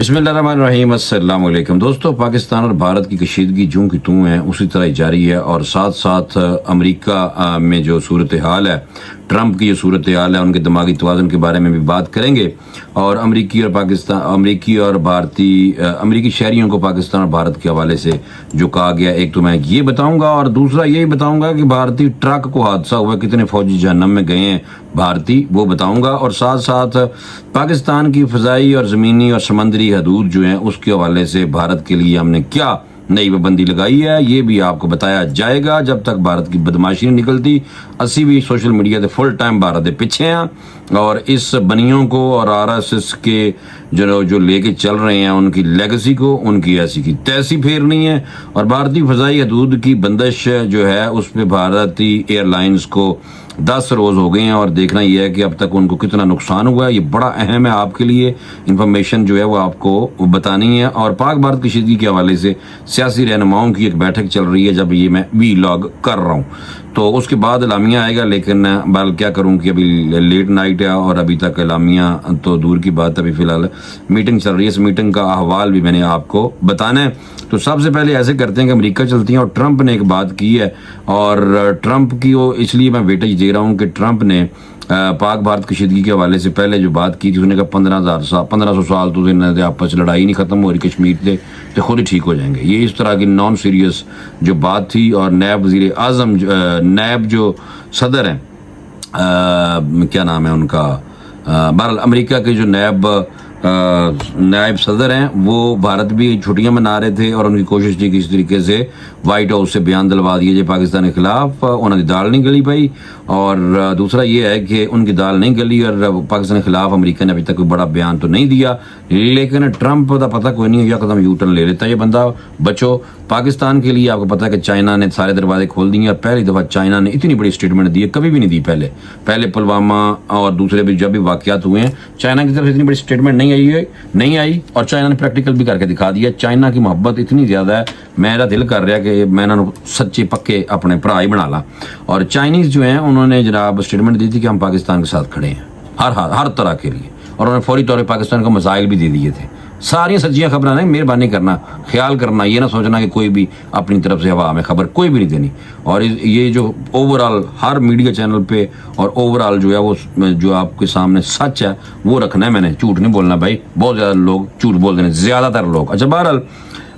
बिस्मिल्लाहिर्रहमानिर्रहीम। अस्सलाम वालेकुम दोस्तों, पाकिस्तान और भारत की कशीदगी जूं की तूं है उसी तरह जारी है और साथ साथ अमेरिका में जो सूरत हाल है, ट्रंप की जो सूरत हाल है, उनके दिमागी तवाज़ुन के बारे में भी बात करेंगे और अमेरिकी और भारतीय अमेरिकी शहरियों को पाकिस्तान और भारत के हवाले से जो कहा गया, एक तो मैं ये बताऊंगा और दूसरा यही बताऊंगा कि भारतीय ट्रक को हादसा हुआ, कितने फौजी जहन्नम में गए हैं भारतीय, वो बताऊंगा और साथ साथ पाकिस्तान की फ़ज़ाई और ज़मीनी और समंदरी हदूद जो हैं उसके हवाले से भारत के लिए हमने क्या नई पाबंदी लगाई है ये भी आपको बताया जाएगा। जब तक भारत की बदमाशी नहीं निकलती, असी भी सोशल मीडिया से फुल टाइम भारत के पीछे हैं और इस बनियों को और RSS के जो लेके चल रहे हैं उनकी लेगेसी को, उनकी ऐसी की तैसी फेरनी है और भारतीय फ़ज़ाई हदूद की बंदिश जो है उस पर भारतीय एयरलाइंस को 10 रोज़ हो गए हैं और देखना यह है कि अब तक उनको कितना नुकसान हुआ है। ये बड़ा अहम है आपके लिए, इंफॉर्मेशन जो है वो आपको बतानी है। और पाक भारत कशीदगी के हवाले से सियासी रहनुमाओं की एक बैठक चल रही है जब ये मैं वीलॉग कर रहा हूँ, तो उसके बाद एलामिया आएगा, लेकिन बाल क्या करूँ कि अभी लेट नाइट है और अभी तक एलामिया तो दूर की बात, अभी फ़िलहाल मीटिंग चल रही है। इस मीटिंग का अहवाल भी मैंने आपको बताना है। तो सबसे पहले ऐसे करते हैं कि अमेरिका चलती हैं और ट्रंप ने एक बात की है और ट्रंप की वो इसलिए मैं वेटेज दे रहा हूँ कि ट्रंप ने पाक भारत कशीदगी के हवाले से पहले जो बात की थी, उसने कहा 1500 साल तो इन्होंने आपस लड़ाई नहीं ख़त्म हो रही कश्मीर से, तो खुद ही ठीक हो जाएंगे। ये इस तरह की नॉन सीरियस जो बात थी। और नायब वज़ीर आज़म नायब जो सदर हैं, क्या नाम है उनका, बहरहाल अमेरिका के जो नायब सदर हैं, वो भारत भी छुट्टियां मना रहे थे और उनकी कोशिश थी कि इस तरीके से वाइट हाउस से बयान दिलवा दिए जाए पाकिस्तान के खिलाफ, उन्होंने दाल नहीं गली पाई। और दूसरा ये है कि उनकी दाल नहीं गली और पाकिस्तान के खिलाफ अमेरिका ने अभी तक कोई बड़ा बयान तो नहीं दिया, लेकिन ट्रंप का पता कोई नहीं है, यकदम यू टर्न ले लेता है ये बंदा। बचो पाकिस्तान के लिए आपको पता है कि चाइना ने सारे दरवाजे खोल दिए और पहली दफ़ा चाइना ने इतनी बड़ी स्टेटमेंट दी है, कभी भी नहीं दी पहले पुलवामा और दूसरे भी जब भी वाक़यात हुए हैं चाइना की तरफ से इतनी बड़ी स्टेटमेंट नहीं आई और चाइना ने प्रैक्टिकल भी करके दिखा दिया। चाइना की मोहब्बत इतनी ज़्यादा है, मेरा दिल कर रहा है कि मैं इन्होंने सच्चे पक्के अपने भरा ही बना ला। और चाइनीज़ जो हैं उन्होंने जनाब स्टेटमेंट दी थी कि हम पाकिस्तान के साथ खड़े हैं हर तरह के लिए, और उन्होंने फौरी तौर पर पाकिस्तान को मिसाइल भी दे दिए थे। सारी सच्चियाँ खबरें नहीं, मेहरबानी करना, ख्याल करना, ये ना सोचना कि कोई भी अपनी तरफ से हवा में खबर कोई भी नहीं देनी। और ये जो ओवरऑल हर मीडिया चैनल पे और ओवरऑल जो है वो जो आपके सामने सच है वो रखना है, मैंने झूठ नहीं बोलना भाई। बहुत ज़्यादा लोग झूठ बोल रहे हैं, ज़्यादातर लोग। अच्छा, बहरहाल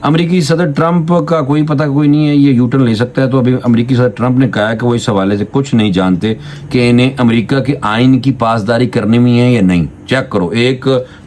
अमेरिकी सदर ट्रंप का कोई पता कोई नहीं है, ये यूटर्न ले सकता है। तो अभी अमेरिकी सदर ट्रंप ने कहा है कि वो इस हवाले से कुछ नहीं जानते कि इन्हें अमेरिका के आइन की पासदारी करनी में है या नहीं। चेक करो, एक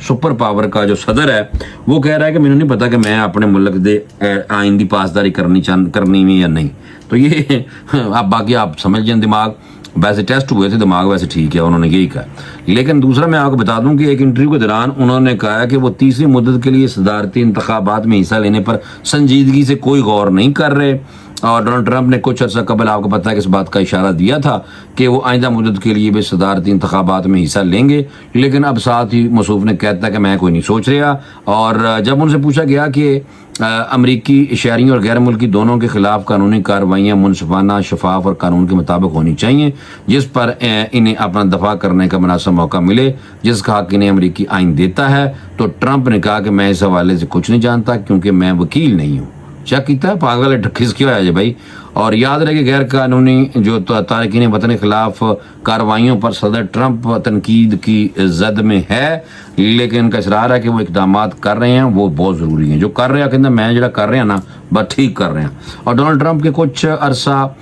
सुपर पावर का जो सदर है वो कह रहा है कि मैंने नहीं पता कि मैं अपने मुल्क दे आइन की पासदारी करनी में या नहीं। तो ये आप बाकी आप समझ जाए, दिमाग वैसे टेस्ट हुए थे, दिमाग वैसे ठीक है, उन्होंने यही कहा। लेकिन दूसरा मैं आपको बता दूं कि एक इंटरव्यू के दौरान उन्होंने कहा कि वो तीसरी मुद्दत के लिए सदारती इंतखाबात में हिस्सा लेने पर संजीदगी से कोई गौर नहीं कर रहे। और डोनाल्ड ट्रंप ने कुछ अर्सा कबल आपको पता है कि इस बात का इशारा दिया था कि वो आइंदा मुद्दत के लिए भी सदारती इंतखाबात में हिस्सा लेंगे, लेकिन अब साथ ही मसूफ ने कहता है कि मैं कोई नहीं सोच रहा। और जब उनसे पूछा गया कि अमरीकी शहरियों और गैर मुल्की दोनों के खिलाफ कानूनी कार्रवाइयाँ मुनसिफाना, शफाफ और कानून के मुताबिक होनी चाहिए, जिस पर इन्हें अपना दफा करने का मुनासिब मौका मिले, जिसका हक इन्हें अमरीकी आइन देता है, तो ट्रंप ने कहा कि मैं इस हवाले से कुछ नहीं जानता क्योंकि मैं वकील नहीं हूँ। चेक किया है, पागल खिसक होया है भाई। और याद रहे कि गैर कानूनी जो तारकीन वतन के खिलाफ कार्रवाइयों पर सदर ट्रंप तनकीद की जद में है, लेकिन इनका इसरार है कि वो इकदाम कर रहे हैं, वो बहुत ज़रूरी हैं जो कर रहे हैं। कहते मैं जरा कर रहे हैं ना बस ठीक कर रहे हैं। और डोनाल्ड ट्रंप के कुछ अरसा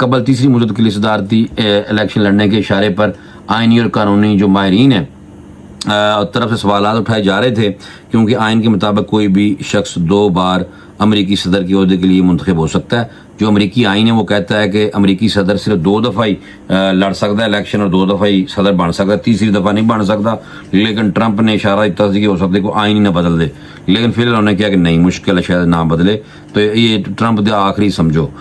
कबल तीसरी मुद्दत के लिए सदारती इलेक्शन लड़ने के इशारे पर आइनी और कानूनी जो माहिरीन हैं तरफ से सवाल उठाए जा रहे थे, क्योंकि आइन के मुताबिक कोई भी शख्स 2 बार अमरीकी सदर के ओहदे के लिए मुंतखब हो सकता है। जो अमरीकी आइन है वो कहता है कि अमरीकी सदर सिर्फ 2 दफ़ा ही लड़ सकता है इलेक्शन और 2 दफ़ा ही सदर बन सकता है, तीसरी दफ़ा नहीं बन सकता। लेकिन ट्रंप ने इशारा इतना कि हो सकता है को आइन ही ना बदल दे, लेकिन फिर उन्होंने किया कि नहीं, मुश्किल है शायद ना बदले। तो ये ट्रंप का आखिरी समझो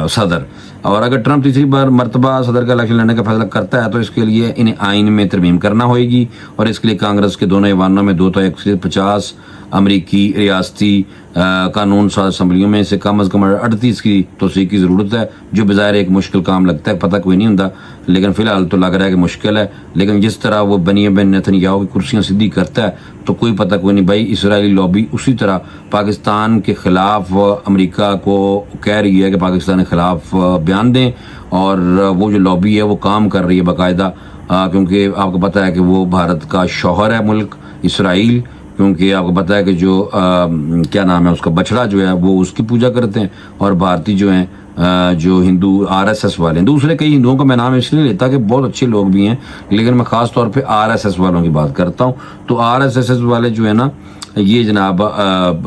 सदर। और अगर ट्रंप तीसरी बार मरतबा सदर का इलेक्शन लड़ने का फैसला करता है तो इसके लिए इन्हें आइन में तरमीम करना होगी और इसके लिए कांग्रेस के दोनों ऐवानों में 2 तो 150 अमरीकी रियासती कानून साज असम्बलियों में से कम 38 की तोसीक की ज़रूरत है, जो बज़ाहिर एक मुश्किल काम लगता है, पता कोई नहीं होता, लेकिन फ़िलहाल तो लग रहा है कि मुश्किल है। लेकिन जिस तरह वो बेंयामिन नेतन्याहू की कुर्सियाँ सीधी करता है तो कोई पता कोई नहीं भाई। इसराइली लॉबी उसी तरह पाकिस्तान के ख़िलाफ़ अमेरिका को कह रही है कि पाकिस्तान के ख़िलाफ़ बयान दें, और वो जो लॉबी है वो काम कर रही है बाकायदा, क्योंकि आपको पता है कि वो भारत का शौहर है मुल्क इसराइल, क्योंकि आपको पता है कि जो क्या नाम है उसका बछड़ा जो है वो उसकी पूजा करते हैं, और भारतीय जो हैं जो हिंदू आरएसएस वाले हैं, दूसरे कई हिंदुओं का मैं नाम इसलिए लेता कि बहुत अच्छे लोग भी हैं, लेकिन मैं ख़ास तौर पे आरएसएस वालों की बात करता हूँ। तो आरएसएस वाले जो है ना ये जनाब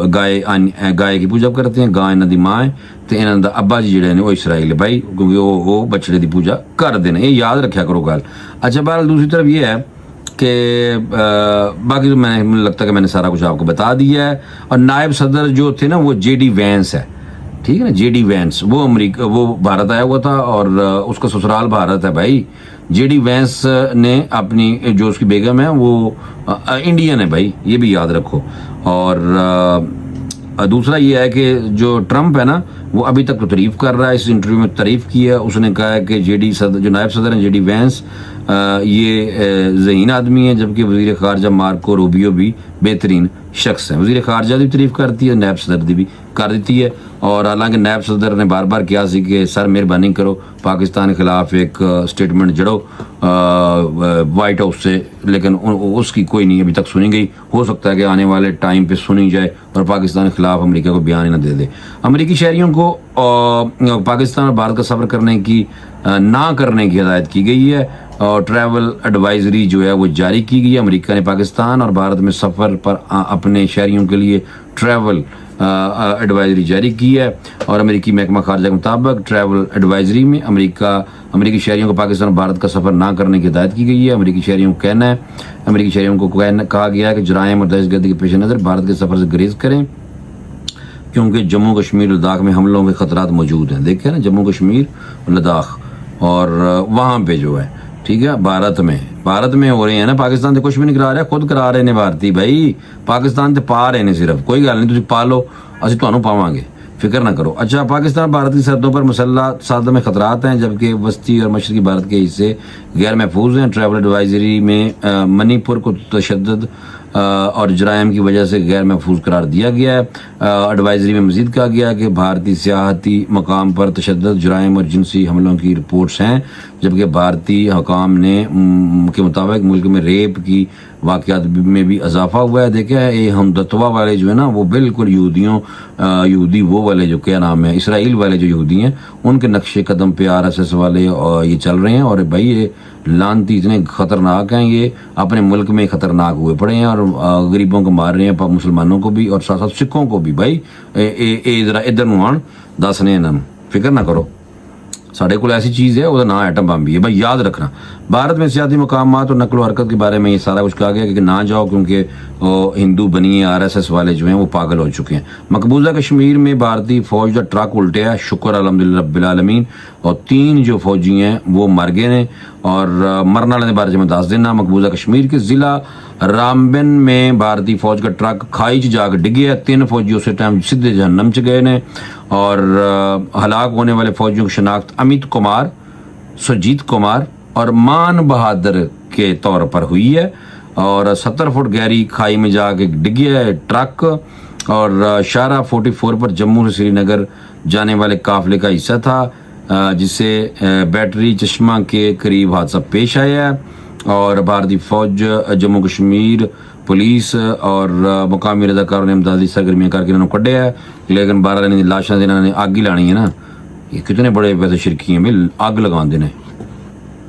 गाय की पूजा करते हैं, गाय इन्हां दी मां है ते इन्हां दा अब्बा जी जिहड़े ने वो इसराइल है भाई, क्योंकि वो बछड़े की पूजा करते हैं, ये याद रखा करो गल। अच्छा बहरहाल दूसरी तरफ ये है कि बाकी तो मुझे लगता है कि मैंने सारा कुछ आपको बता दिया है। और नायब सदर जो थे ना वो जेडी वैंस है, ठीक है ना, जेडी वैंस, वो भारत आया हुआ था और उसका ससुराल भारत है भाई। जेडी वैंस ने अपनी जो उसकी बेगम है वो इंडियन है भाई, ये भी याद रखो। और दूसरा ये है कि जो ट्रंप है ना वो अभी तक तो तारीफ कर रहा है, इस इंटरव्यू में तारीफ की है, उसने कहा है कि जेडी सदर जो नायब सदर हैं जेडी वैंस ये ज़हीन आदमी है, जबकि वज़ीर ख़ारजा मार्को रूबियो भी बेहतरीन शख्स हैं। वज़ीर ख़ारजा की तारीफ करती है, नायब सदर की भी कर देती है। और हालांकि नायब सदर ने बार बार किया सी कि सर मेहरबानी करो पाकिस्तान के ख़िलाफ़ एक स्टेटमेंट जड़ो वाइट हाउस से, लेकिन उसकी कोई नहीं अभी तक सुनी गई। हो सकता है कि आने वाले टाइम पे सुनी जाए और पाकिस्तान के ख़िलाफ़ अमेरिका को बयान ही ना दे दे। अमेरिकी शहरियों को पाकिस्तान और भारत का सफ़र करने की ना करने की हिदायत की गई है, और ट्रैवल एडवाइजरी जो है वो जारी की गई है। अमेरिका ने पाकिस्तान और भारत में सफ़र पर अपने शहरियों के लिए ट्रैवल एडवाइजरी जारी की है, और अमेरिकी महकमा खारजा के मुताबिक ट्रैवल एडवाइजरी में अमेरिकी शहरियों को पाकिस्तान और भारत का सफ़र ना करने की हिदायत की गई है। अमेरिकी शहरियों को कहा गया है कि जराइम और दहशतगर्दी के पेश नज़र भारत के सफ़र से गुरेज करें, क्योंकि जम्मू कश्मीर लद्दाख में हमलों के ख़तरात मौजूद हैं। देखें ना, जम्मू कश्मीर लद्दाख और वहाँ पे जो है, ठीक है, भारत में हो रहे हैं ना, पाकिस्तान से कुछ भी नहीं करा रहा, खुद करा रहे ने भारतीय भाई, पाकिस्तान से पा रहे ने सिर्फ, कोई गल नहीं, तुम पा लो असी तुहानू पावांगे, फिक्र ना करो। अच्छा, पाकिस्तान भारत की सरहदों पर मुसल्लह सादा में खतरात हैं, जबकि वस्ती और मशरकी भारत के हिस्से गैर महफूज हैं। ट्रैवल एडवाइजरी में मणिपुर को तशद्दुद और जराइम की वजह से गैर महफूज करार दिया गया है। एडवाइजरी में मजीद कहा गया कि भारतीय सियाहती मकाम पर तशद्दुद, जराइम और जिनसी हमलों की रिपोर्ट्स हैं, जबकि भारतीय हुकाम ने के मुताबिक मुल्क में रेप की वाक़यात में भी इजाफा हुआ है। देखे ये हमदतवा वाले जो है ना वो बिल्कुल यहूदी वो वाले जो क्या नाम है इसराइल वाले जो यहूदी हैं उनके नक्शे कदम पे आरएसएस वाले ये चल रहे हैं। और भाई ये लानती इतने ख़तरनाक हैं, ये अपने मुल्क में ख़तरनाक हुए पड़े हैं और गरीबों को मार रहे हैं, मुसलमानों को भी और साथ साथ सिखों को भी। भाई इधर नूं आन दसने इन्होंने, फिक्र ना करो, साढ़े को ऐसी चीज़ है, वह ना एटम बम भी है भाई, याद रखना। भारत में सियासी मकामात और नकलो हरकत के बारे में ये सारा कुछ कहा गया कि ना जाओ, क्योंकि हिंदू बनी आरएसएस वाले जो हैं वो पागल हो चुके हैं। मकबूजा कश्मीर में भारतीय फौज का ट्रक उल्टे है, शुक्र अल्हम्दुलिल्लाह रब्बिल आलमीन, और 3 जो फौजी हैं वो मर गए ने, और मरने वाले बारे में दस देना। मकबूजा कश्मीर के ज़िला रामबन में भारतीय फौज का ट्रक खाई च जाकर डिग गया, 3 फौजी उस टाइम सीधे जहन्नम च गए ने। और हलाक होने वाले फौजियों की शनाख्त अमित कुमार, सुरजीत कुमार और मान बहादुर के तौर पर हुई है। और 70 फुट गहरी खाई में जाके डिग गया है ट्रक, और शाहरा 44 पर जम्मू से श्रीनगर जाने वाले काफिले का हिस्सा था, जिससे बैटरी चश्मा के करीब हादसा पेश आया है। और भारतीय फौज, जम्मू कश्मीर पुलिस और मुकामी रजाकारों ने इमदादी सरगर्मियाँ करके इन्होंने कढ़े है, लेकिन 12 लाशा से इन्होंने आग ही लानी है ना। ये कितने बड़े वैसे शिरकी हैं भाई, आग लगा देने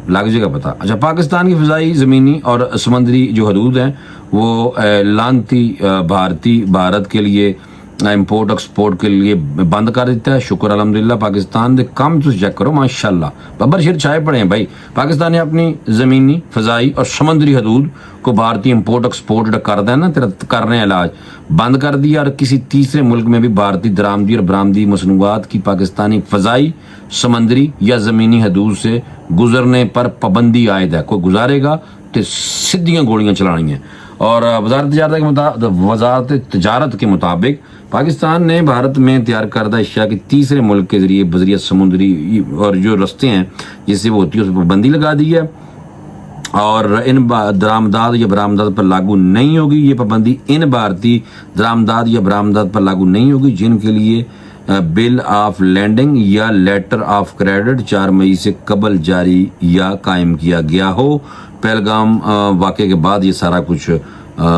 लग जाएगा पता। अच्छा, पाकिस्तान की फ़िज़ाई, ज़मीनी और समुद्री जो हदूद हैं वो लानती भारत के लिए इंपोर्ट एक्सपोर्ट के लिए बंद कर देता है। शुक्र अल्हम्दुलिल्लाह, पाकिस्तान के कम तुम चेक करो माशाल्लाह, बब्बर शेर छाए पड़े हैं भाई। पाकिस्तान ने अपनी ज़मीनी, फ़िज़ाई और समुद्री हदूद को भारतीय इंपोर्ट एक्सपोर्ट कर देना करने इलाज बंद कर दिया, और किसी तीसरे मुल्क में भी भारतीय दरामदी और बरामदी मसनूआत की पाकिस्तानी फ़िज़ाई, समुद्री या ज़मीनी हदूद से गुजरने पर पाबंदी आयद है। कोई गुजारेगा तो सीधियाँ गोलियाँ चलानी हैं। اور وزارت تجارت کے مطابق پاکستان نے بھارت میں تیار کردہ اشیاء کے تیسرے ملک کے ذریعے بذریعہ سمندری اور جو رستے ہیں جس سے وہ ہوتی ہے اس پر پابندی لگا دی ہے، اور ان درآمدات یا برآمدات پر لاگو نہیں ہوگی۔ یہ پابندی ان بھارتی درآمدات یا برآمدات پر لاگو نہیں ہوگی جن کے لیے بل آف لینڈنگ یا لیٹر آف کریڈٹ 4 مئی سے قبل جاری یا قائم کیا گیا ہو۔ پہلگام واقعے کے بعد یہ سارا کچھ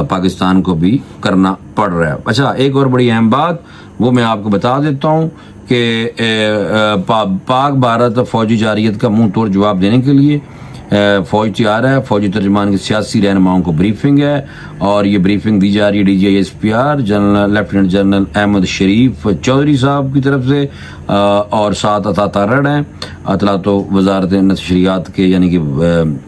پاکستان کو بھی کرنا پڑ رہا ہے۔ اچھا، ایک اور بڑی اہم بات وہ میں آپ کو بتا دیتا ہوں کہ پاک بھارت فوجی جارحیت کا منہ توڑ جواب دینے کے لیے فوج تیار ہے۔ فوجی ترجمان کی سیاسی رہنماؤں کو بریفنگ ہے، اور یہ بریفنگ دی جا رہی ہے DGI general lieutenant general Ahmed Sharif Chaudhry صاحب کی طرف سے، اور 7 عطا تارڑ ہیں اطلاعات و وزارت نشریات کے، یعنی کہ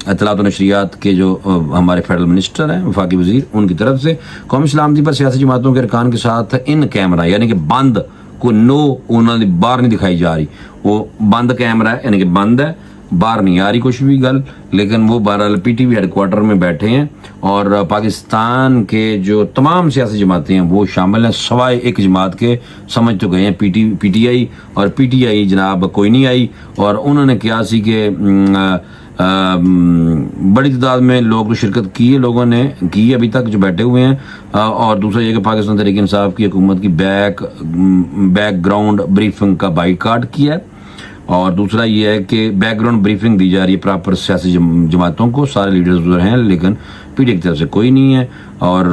اطلاعات و نشریات کے جو ہمارے فیڈرل منسٹر ہیں، وفاقی وزیر، ان کی طرف سے قومی سلامتی پر سیاسی جماعتوں کے ارکان کے ساتھ ان کیمرہ، یعنی کہ بند کو انہوں نے باہر نہیں دکھائی جا رہی، وہ بند کیمرہ ہے، یعنی کہ بند ہے، باہر نہیں آ رہی کچھ بھی گل، لیکن وہ بہرحال PTV ہیڈ کوارٹر میں بیٹھے ہیں، اور پاکستان کے جو تمام سیاسی جماعتیں ہیں وہ شامل ہیں، سوائے ایک جماعت کے، سمجھ تو گئے ہیں PTI، اور PTI جناب کوئی نہیں آئی، اور انہوں نے کیا سی کہ بڑی تعداد میں لوگ شرکت کی ہے، لوگوں نے کی ہے ابھی تک جو بیٹھے ہوئے ہیں، اور دوسرا یہ کہ پاکستان تحریک انصاف کی حکومت کی بیک گراؤنڈ بریفنگ کا بائیکاٹ کیا ہے، اور دوسرا یہ ہے کہ بیک گراؤنڈ بریفنگ دی جا رہی ہے پراپر سیاسی جماعتوں کو، سارے لیڈرز ادھر ہیں لیکن PTI کی طرف سے کوئی نہیں ہے، اور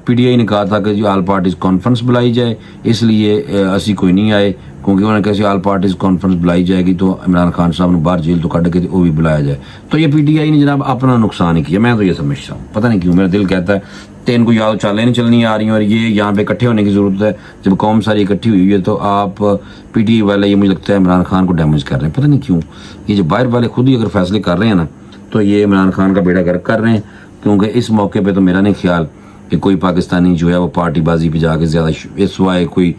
PTI نے کہا تھا کہ جو آل پارٹیز کانفرنس بلائی جائے، اس لیے اسی کوئی نہیں آئے، کیونکہ انہوں نے کہا کہ آل پارٹیز کانفرنس بلائی جائے گی تو عمران خان صاحب نے باہر جیل تو کٹ کے وہ بھی بلایا جائے، تو یہ PTI نے جناب اپنا نقصان ہی کیا، میں تو یہ سمجھتا ہوں، پتہ نہیں کیوں میرا دل کہتا ہے ان کو یاد چالیں نہیں چلنی آ رہی ہیں، اور یہ یہاں پہ اکٹھے ہونے کی ضرورت ہے، جب قوم ساری اکٹھی ہوئی ہے تو آپ PTI والے، یہ مجھے لگتا ہے عمران خان کو ڈیمیج کر رہے ہیں، پتہ نہیں کیوں، یہ جو باہر والے خود ہی اگر فیصلے کر رہے ہیں نا تو یہ عمران خان کا بیڑا گرک کر رہے ہیں، کیونکہ اس موقع پہ تو میرا نہیں خیال کہ کوئی پاکستانی جو ہے وہ پارٹی بازی پہ جا کے زیادہ اس وائے کوئی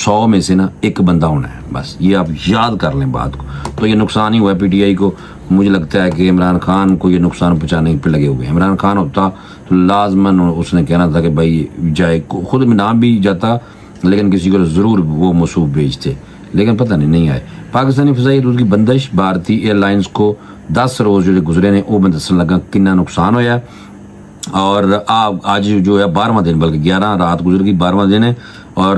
100 میں سے نا ایک بندہ ہونا ہے، بس یہ آپ یاد کر لیں بات کو، تو یہ نقصان ہی ہوا ہے PTI کو، مجھے لگتا ہے کہ عمران خان کو یہ نقصان پہنچانے پہ لگے ہوئے ہیں، عمران خان ہوتا تو لازماً اس نے کہنا تھا کہ بھائی جائے، خود میں نام بھی جاتا لیکن کسی کو ضرور وہ مصوب بھیجتے، لیکن پتہ نہیں آئے۔ پاکستانی فضائی حدود کی بندش، بھارتی ایئر لائنز کو 10 روز جو گزرے نے وہ میں دسن لگا کنا نقصان ہویا ہے، اور آج جو ہے 12واں دن، بلکہ 11 رات گزر گئی، 12واں دن ہے، اور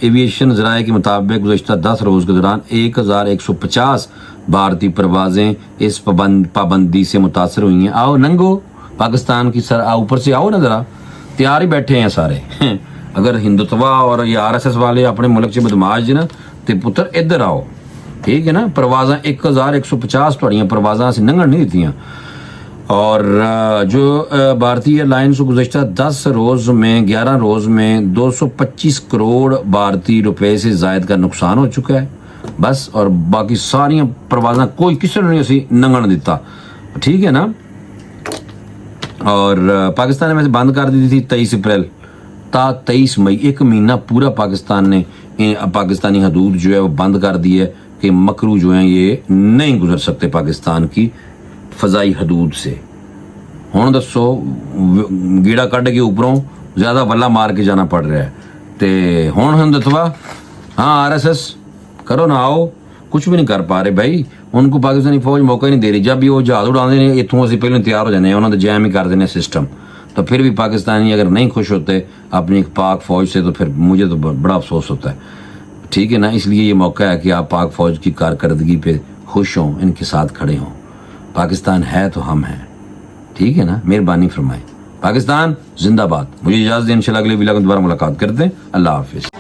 ایویشن ذرائع کے مطابق گزشتہ 10 روز کے دوران 1150 بھارتی پروازیں اس پابندی سے متاثر ہوئی ہیں۔ آؤ ننگو پاکستان کی سر اوپر سے آؤ نا، ذرا تیار ہی بیٹھے ہیں سارے، اگر ہندوتوا اور یہ RSS والے اپنے ملک سے بدماش نا تے پتر ادھر آؤ، ٹھیک ہے نا، پروازاں 1150 توڑیاں پروازاں سے ننگن نہیں دیتیاں، اور جو بھارتی ایئر لائنز کو گزشتہ 10 روز میں 11 روز میں 225 کروڑ بھارتی روپے سے زائد کا نقصان ہو چکا ہے بس، اور باقی ساری پروازاں کوئی کسی نے نہیں اسی ننگن دیتا، ٹھیک ہے نا، اور پاکستان نے میں سے بند کر دی تھی 23 اپریل تا 23 مئی، ایک مہینہ پورا پاکستان نے پاکستانی حدود جو ہے وہ بند کر دی ہے کہ مکرو جو ہیں یہ نہیں گزر سکتے پاکستان کی فضائی حدود سے۔ ہوں دسو گیڑا کڈ کے اوپروں زیادہ ولہ مار کے جانا پڑ رہا ہے، تے ہوں ہندوتوا ہاں RSS کرو نہ، آؤ، کچھ بھی نہیں کر پا رہے بھائی، ان کو پاکستانی فوج موقع ہی نہیں دے رہی، جب بھی وہ جہاز اڑانے ہیں اتوں اسی پہلے تیار ہو جانے ہیں، انہوں نے جیم ہی کر دینے سسٹم، تو پھر بھی پاکستانی اگر نہیں خوش ہوتے اپنی ایک پاک فوج سے تو پھر مجھے تو بڑا افسوس ہوتا ہے، ٹھیک ہے نا، اس لیے یہ موقع ہے کہ آپ پاک فوج کی کارکردگی پہ خوش ہوں، ان کے ساتھ کھڑے ہوں، پاکستان ہے تو ہم ہیں، ٹھیک ہے نا، مہربانی فرمائیں، پاکستان زندہ باد۔ مجھے اجازت دیں، انشاءاللہ اگلے ویلاگ میں دوبارہ ملاقات کرتے ہیں، اللہ حافظ۔